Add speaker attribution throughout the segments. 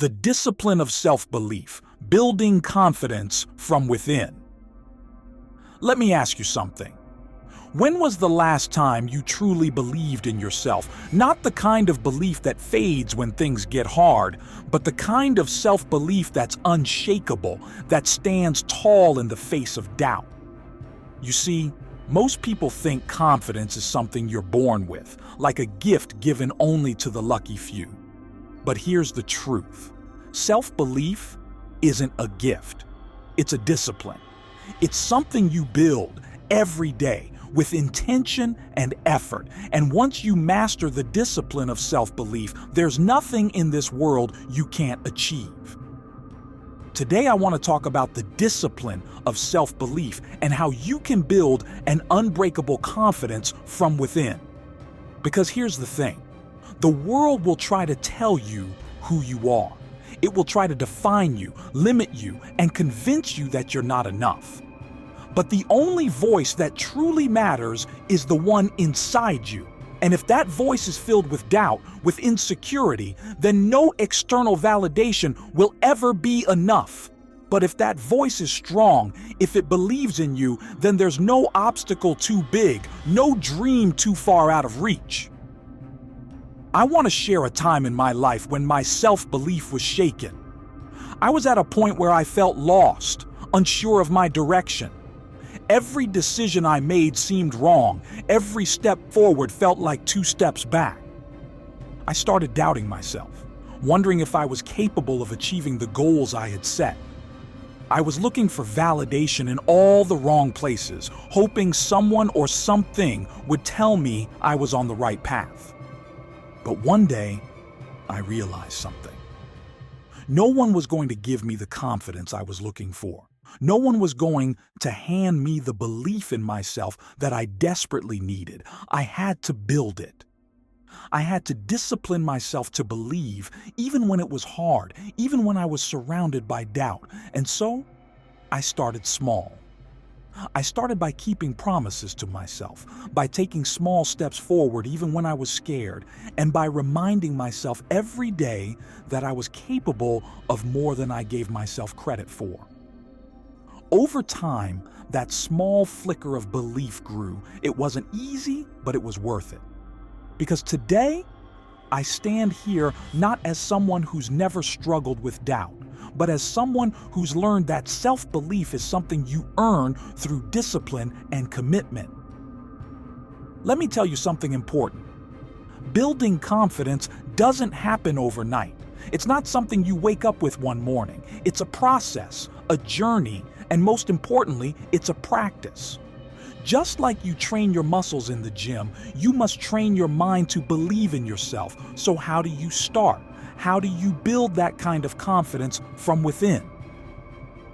Speaker 1: The discipline of self-belief, building confidence from within. Let me ask you something. When was the last time you truly believed in yourself? Not the kind of belief that fades when things get hard, but the kind of self-belief that's unshakable, that stands tall in the face of doubt. You see, most people think confidence is something you're born with, like a gift given only to the lucky few. But here's the truth. Self-belief isn't a gift. It's a discipline. It's something you build every day with intention and effort. And once you master the discipline of self-belief, there's nothing in this world you can't achieve. Today, I want to talk about the discipline of self-belief and how you can build an unbreakable confidence from within. Because here's the thing. The world will try to tell you who you are. It will try to define you, limit you, and convince you that you're not enough. But the only voice that truly matters is the one inside you. And if that voice is filled with doubt, with insecurity, then no external validation will ever be enough. But if that voice is strong, if it believes in you, then there's no obstacle too big, no dream too far out of reach. I want to share a time in my life when my self-belief was shaken. I was at a point where I felt lost, unsure of my direction. Every decision I made seemed wrong. Every step forward felt like 2 steps back. I started doubting myself, wondering if I was capable of achieving the goals I had set. I was looking for validation in all the wrong places, hoping someone or something would tell me I was on the right path. But one day, I realized something. No one was going to give me the confidence I was looking for. No one was going to hand me the belief in myself that I desperately needed. I had to build it. I had to discipline myself to believe, even when it was hard, even when I was surrounded by doubt. And so, I started small. I started by keeping promises to myself, by taking small steps forward even when I was scared, and by reminding myself every day that I was capable of more than I gave myself credit for. Over time, that small flicker of belief grew. It wasn't easy, but it was worth it. Because today, I stand here not as someone who's never struggled with doubt, but as someone who's learned that self-belief is something you earn through discipline and commitment. Let me tell you something important. Building confidence doesn't happen overnight. It's not something you wake up with one morning. It's a process, a journey, and most importantly, it's a practice. Just like you train your muscles in the gym, you must train your mind to believe in yourself. So how do you start? How do you build that kind of confidence from within?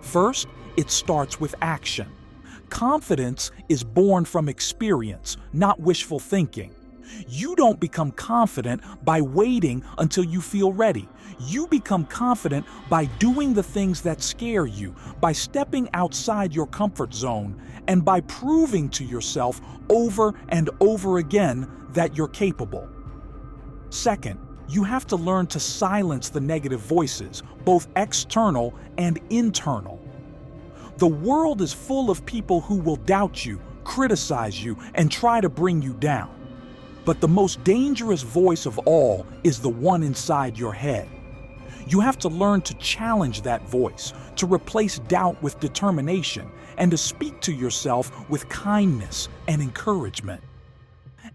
Speaker 1: First, it starts with action. Confidence is born from experience, not wishful thinking. You don't become confident by waiting until you feel ready. You become confident by doing the things that scare you, by stepping outside your comfort zone, and by proving to yourself over and over again that you're capable. Second, you have to learn to silence the negative voices, both external and internal. The world is full of people who will doubt you, criticize you, and try to bring you down. But the most dangerous voice of all is the one inside your head. You have to learn to challenge that voice, to replace doubt with determination, and to speak to yourself with kindness and encouragement.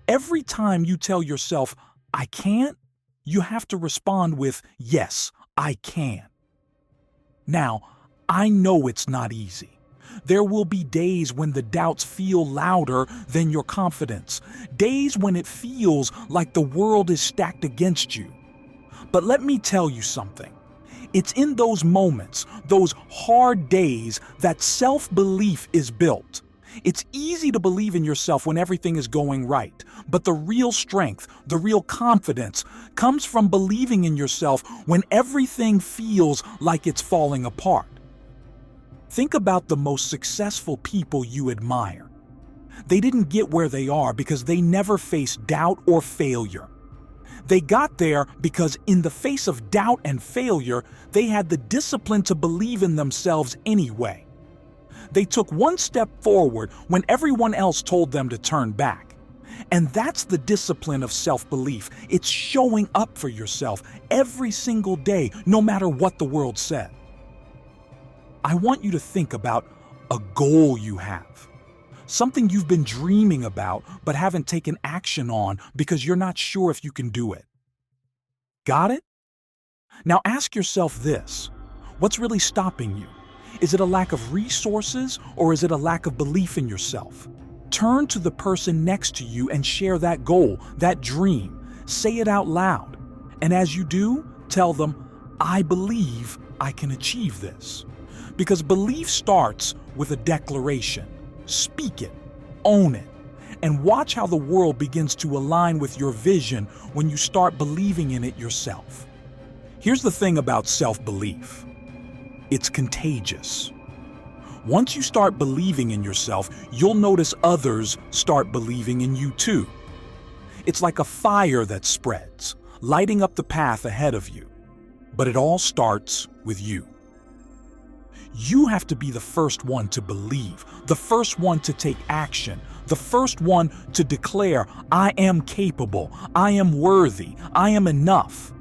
Speaker 1: Every time you tell yourself, "I can't," you have to respond with, "Yes, I can." Now, I know it's not easy. There will be days when the doubts feel louder than your confidence, days when it feels like the world is stacked against you. But let me tell you something. It's in those moments, those hard days, that self-belief is built. It's easy to believe in yourself when everything is going right, but the real strength, the real confidence, comes from believing in yourself when everything feels like it's falling apart. Think about the most successful people you admire. They didn't get where they are because they never faced doubt or failure. They got there because in the face of doubt and failure, they had the discipline to believe in themselves anyway. They took one step forward when everyone else told them to turn back. And that's the discipline of self-belief. It's showing up for yourself every single day, no matter what the world said. I want you to think about a goal you have. Something you've been dreaming about but haven't taken action on because you're not sure if you can do it. Got it? Now ask yourself this. What's really stopping you? Is it a lack of resources or is it a lack of belief in yourself? Turn to the person next to you and share that goal, that dream. Say it out loud. And as you do, tell them, I believe I can achieve this. Because belief starts with a declaration. Speak it, own it, and watch how the world begins to align with your vision when you start believing in it yourself. Here's the thing about self-belief. It's contagious. Once you start believing in yourself, you'll notice others start believing in you too. It's like a fire that spreads, lighting up the path ahead of you. But it all starts with you. You have to be the first one to believe, the first one to take action, the first one to declare, I am capable, I am worthy, I am enough.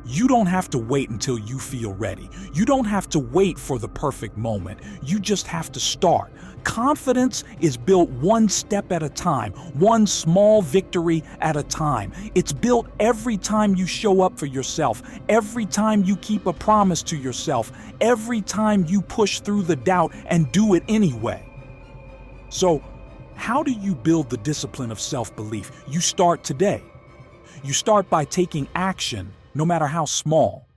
Speaker 1: You don't have to wait until you feel ready. You don't have to wait for the perfect moment. You just have to start. Confidence is built one step at a time, one small victory at a time. It's built every time you show up for yourself, every time you keep a promise to yourself, every time you push through the doubt and do it anyway. So, how do you build the discipline of self-belief? You start today. You start by taking action, no matter how small.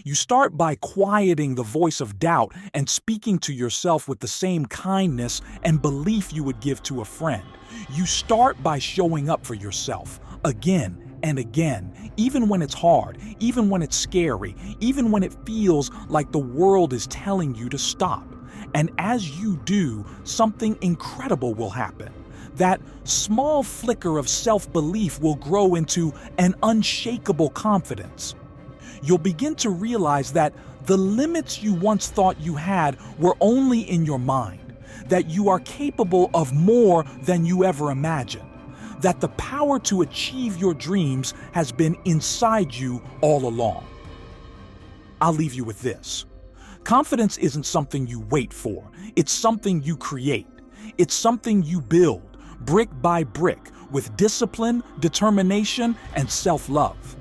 Speaker 1: You start by quieting the voice of doubt and speaking to yourself with the same kindness and belief you would give to a friend. You start by showing up for yourself again and again, even when it's hard, even when it's scary, even when it feels like the world is telling you to stop. And as you do, something incredible will happen. That small flicker of self-belief will grow into an unshakable confidence. You'll begin to realize that the limits you once thought you had were only in your mind, that you are capable of more than you ever imagined, that the power to achieve your dreams has been inside you all along. I'll leave you with this. Confidence isn't something you wait for. It's something you create. It's something you build, brick by brick, with discipline, determination, and self-love.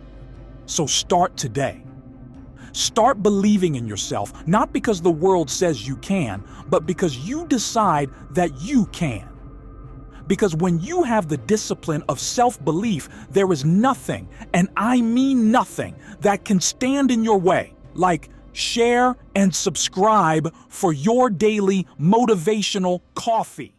Speaker 1: So start today. Start believing in yourself, not because the world says you can, but because you decide that you can. Because when you have the discipline of self-belief, there is nothing, and I mean nothing, that can stand in your way. Like, share and subscribe for your daily motivational coffee.